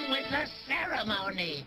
on with the ceremony.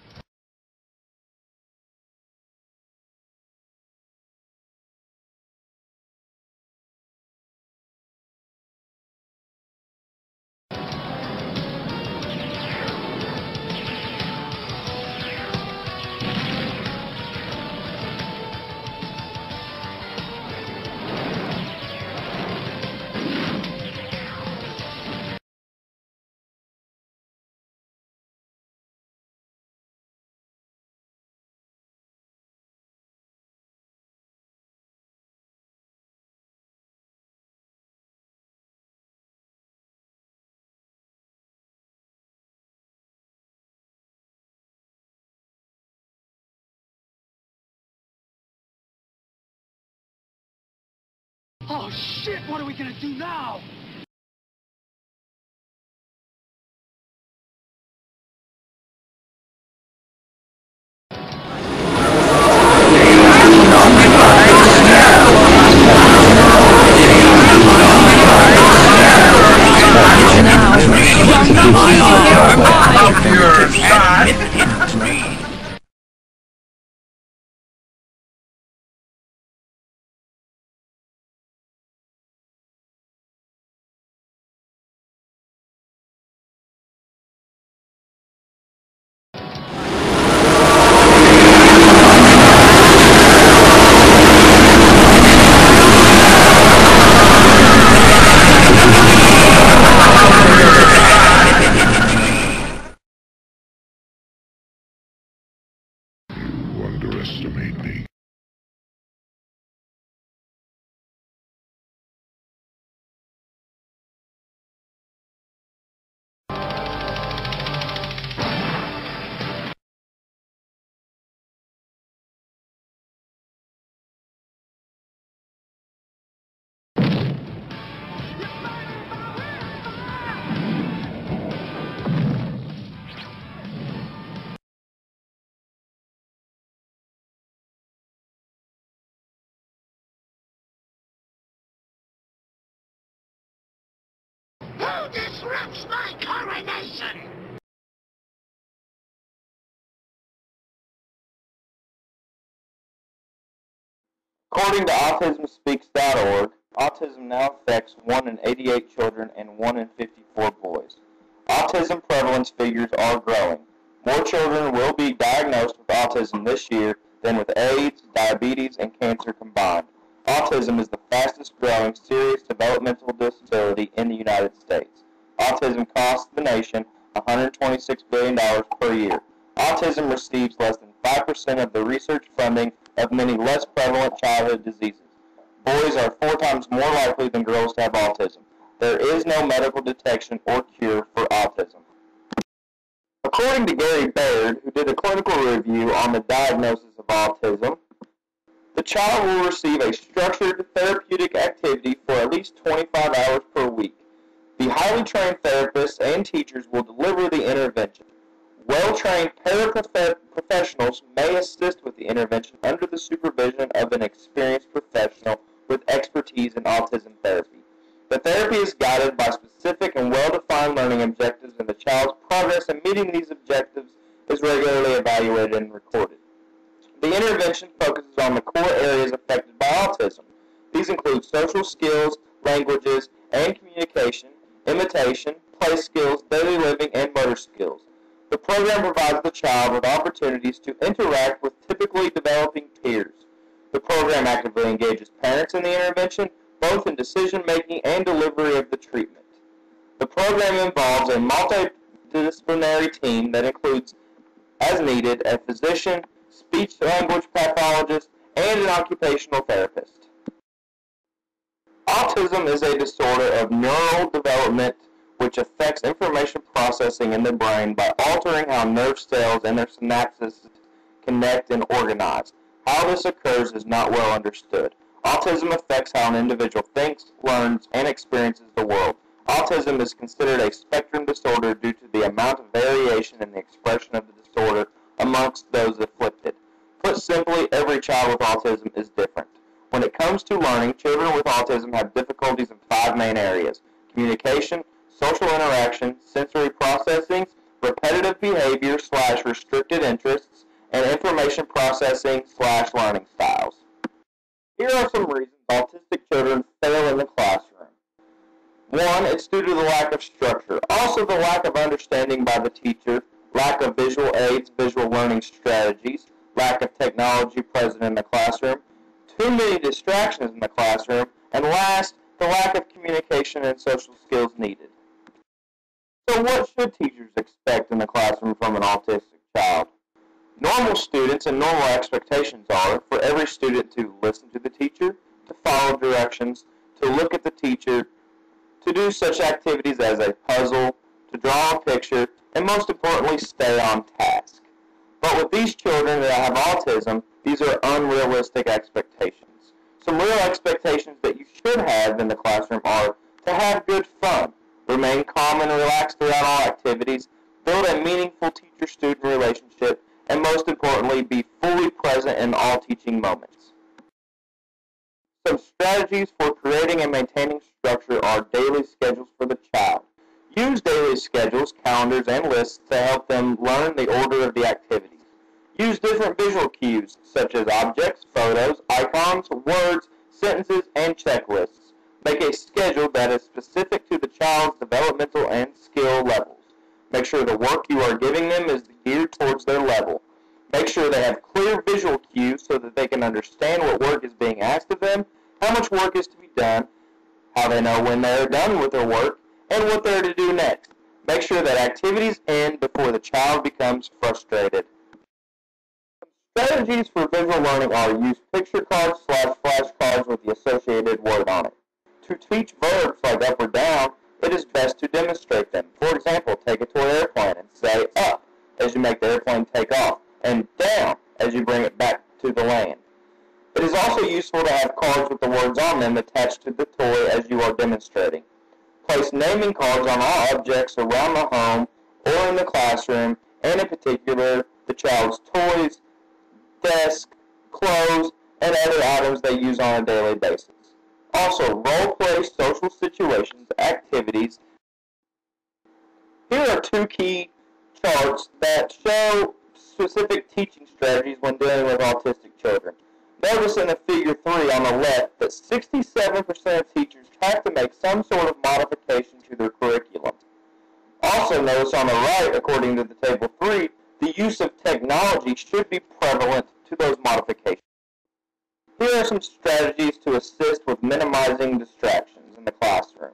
Oh shit, what are we gonna do now? Underestimate me. Who disrupts my coronation? According to AutismSpeaks.org, autism now affects 1 in 88 children and 1 in 54 boys. Autism prevalence figures are growing. More children will be diagnosed with autism this year than with AIDS, diabetes, and cancer combined. Autism is the fastest growing serious developmental disability in the United States. Autism costs the nation $126 billion per year. Autism receives less than 5% of the research funding of many less prevalent childhood diseases. Boys are 4 times more likely than girls to have autism. There is no medical detection or cure for autism. According to Gary Baird, who did a clinical review on the diagnosis of autism, the child will receive a structured therapeutic activity for at least 25 hours per week. The highly trained therapists and teachers will deliver the intervention. Well-trained paraprofessionals may assist with the intervention under the supervision of an experienced professional with expertise in autism therapy. The therapy is guided by specific and well-defined learning objectives, and the child's progress in meeting these objectives is regularly evaluated and recorded. The intervention focuses on the core areas affected by autism. These include social skills, languages, and communication, imitation, play skills, daily living, and motor skills. The program provides the child with opportunities to interact with typically developing peers. The program actively engages parents in the intervention, both in decision-making and delivery of the treatment. The program involves a multidisciplinary team that includes, as needed, a physician, speech-language pathologist, and an occupational therapist. Autism is a disorder of neural development which affects information processing in the brain by altering how nerve cells and their synapses connect and organize. How this occurs is not well understood. Autism affects how an individual thinks, learns, and experiences the world. Autism is considered a spectrum disorder due to the amount of variation in the expression of the disorder amongst those afflicted. Put simply, every child with autism is different. When it comes to learning, children with autism have difficulties in 5 main areas: communication, social interaction, sensory processing, repetitive behavior / restricted interests, and information processing / learning styles. Here are some reasons autistic children fail in the classroom. 1. It's due to the lack of structure. Also the lack of understanding by the teacher, lack of visual aids, visual learning strategies, lack of technology present in the classroom, too many distractions in the classroom, and last, the lack of communication and social skills needed. So what should teachers expect in the classroom from an autistic child? Normal students and normal expectations are for every student to listen to the teacher, to follow directions, to look at the teacher, to do such activities as a puzzle, to draw a picture, and most importantly, stay on task. But with these children that have autism, these are unrealistic expectations. Some real expectations that you should have in the classroom are to have good fun, remain calm and relaxed throughout all activities, build a meaningful teacher-student relationship, and most importantly, be fully present in all teaching moments. Some strategies for creating and maintaining structure are daily schedules for the child. Use daily schedules, calendars, and lists to help them learn the order of the activities. Use different visual cues, such as objects, photos, icons, words, sentences, and checklists. Make a schedule that is specific to the child's developmental and skill levels. Make sure the work you are giving them is geared towards their level. Make sure they have clear visual cues so that they can understand what work is being asked of them, how much work is to be done, how they know when they are done with their work, and what they are to do next. Make sure that activities end before the child becomes frustrated. Strategies for visual learning are use picture cards / flashcards with the associated word on it. To teach verbs like up or down, it is best to demonstrate them. For example, take a toy airplane and say up as you make the airplane take off, and down as you bring it back to the land. It is also useful to have cards with the words on them attached to the toy as you are demonstrating. Place naming cards on all objects around the home or in the classroom, and in particular, the child's toys, desk, clothes, and other items they use on a daily basis. Also, role-play social situations, activities. Here are 2 key charts that show specific teaching strategies when dealing with autistic children. Notice in the figure 3 on the left that 67% of teachers have to make some sort of modification to their curriculum. Also notice on the right, according to the table 3, the use of technology should be prevalent to those modifications. Here are some strategies to assist with minimizing distractions in the classroom.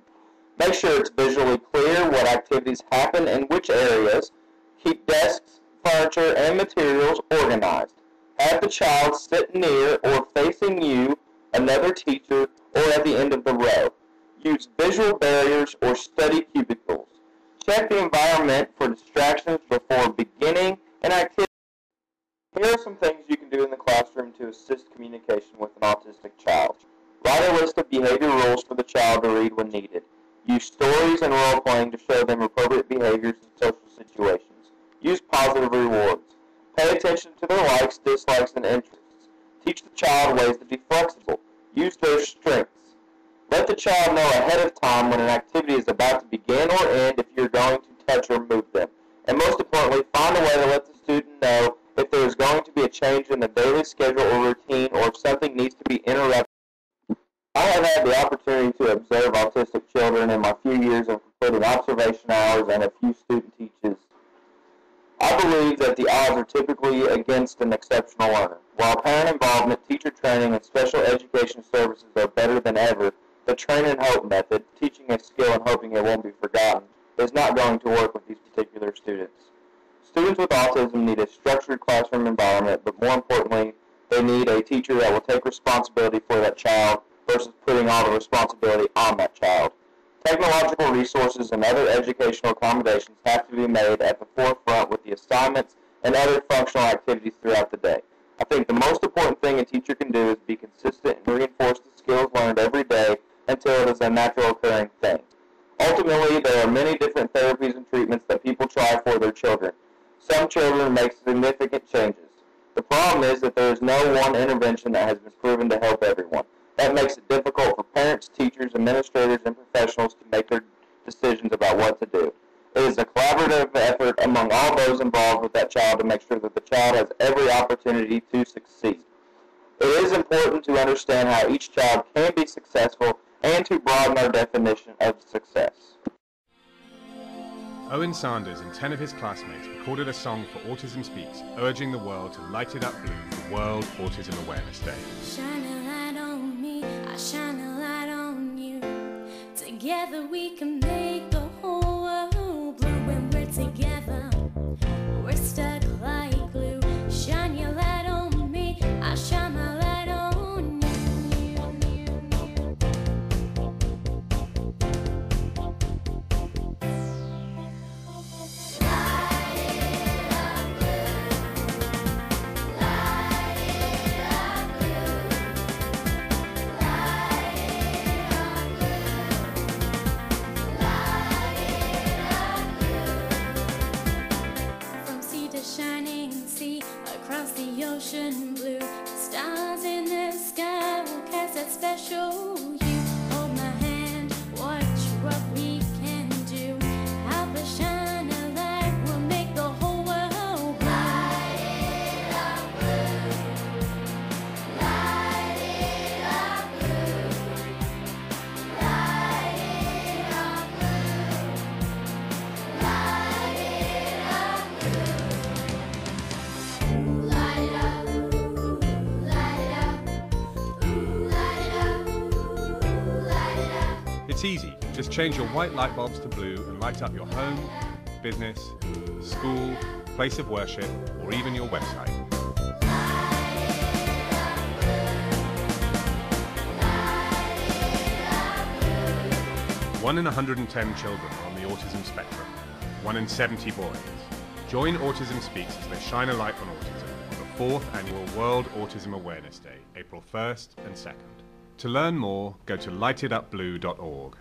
Make sure it's visually clear what activities happen in which areas. Keep desks, furniture, and materials organized. Have the child sit near or facing you, another teacher, or at the end of the row. Use visual barriers or study cubicles. Check the environment for distractions before beginning an activity. Here are some things you can do in the classroom to assist communication with an autistic child. Write a list of behavior rules for the child to read when needed. Use stories and role-playing to show them appropriate behaviors in social situations. Use positive rewards. Pay attention to their likes, dislikes, and interests. Teach the child ways to be flexible. Use their strengths. Let the child know ahead of time when an activity is about to begin or end if you're going to touch or move them. And most importantly, find a way to let the student know if there is going to be a change in the daily schedule or routine, or if something needs to be interrupted. I have had the opportunity to observe autistic children in my few years of completing observation hours and a few student teaches. I believe that the odds are typically against an exceptional learner. While parent involvement, teacher training, and special education services are better than ever, the train and hope method, teaching a skill and hoping it won't be forgotten, is not going to work with these particular students. Students with autism need a structured classroom environment, but more importantly, they need a teacher that will take responsibility for that child versus putting all the responsibility on that child. Technological resources and other educational accommodations have to be made at the forefront with the assignments and other functional activities throughout the day. I think the most important thing a teacher can do is be consistent and reinforce the skills learned every day until it is a natural occurring thing. Ultimately, there are many different therapies and treatments that people try for their children. Some children make significant changes. The problem is that there is no one intervention that has been proven to help everyone. That makes it difficult for parents, teachers, administrators, and professionals to make their decisions about what to do. It is a collaborative effort among all those involved with that child to make sure that the child has every opportunity to succeed. It is important to understand how each child can be successful and to broaden our definition of success. Owen Sanders and 10 of his classmates recorded a song for Autism Speaks, urging the world to light it up blue for World Autism Awareness Day. Shine a light on me, I shine a light on you. Together we can make the whole world blue. When we're together, we're stuck like glue. Shine your light on me, I shine my light on you. Shining sea across the ocean blue, stars in the sky will cast that special hue. Hold my hand, watch what we can do. Help us shine a light, we'll make the whole world blue. Light it up blue, light it up blue, light it up blue, light it up blue. It's easy. Just change your white light bulbs to blue and light up your home, business, school, place of worship, or even your website. One in 110 children are on the autism spectrum, 1 in 70 boys. Join Autism Speaks as they shine a light on autism on the 4th annual World Autism Awareness Day, April 1st and 2nd. To learn more, go to lightitupblue.org.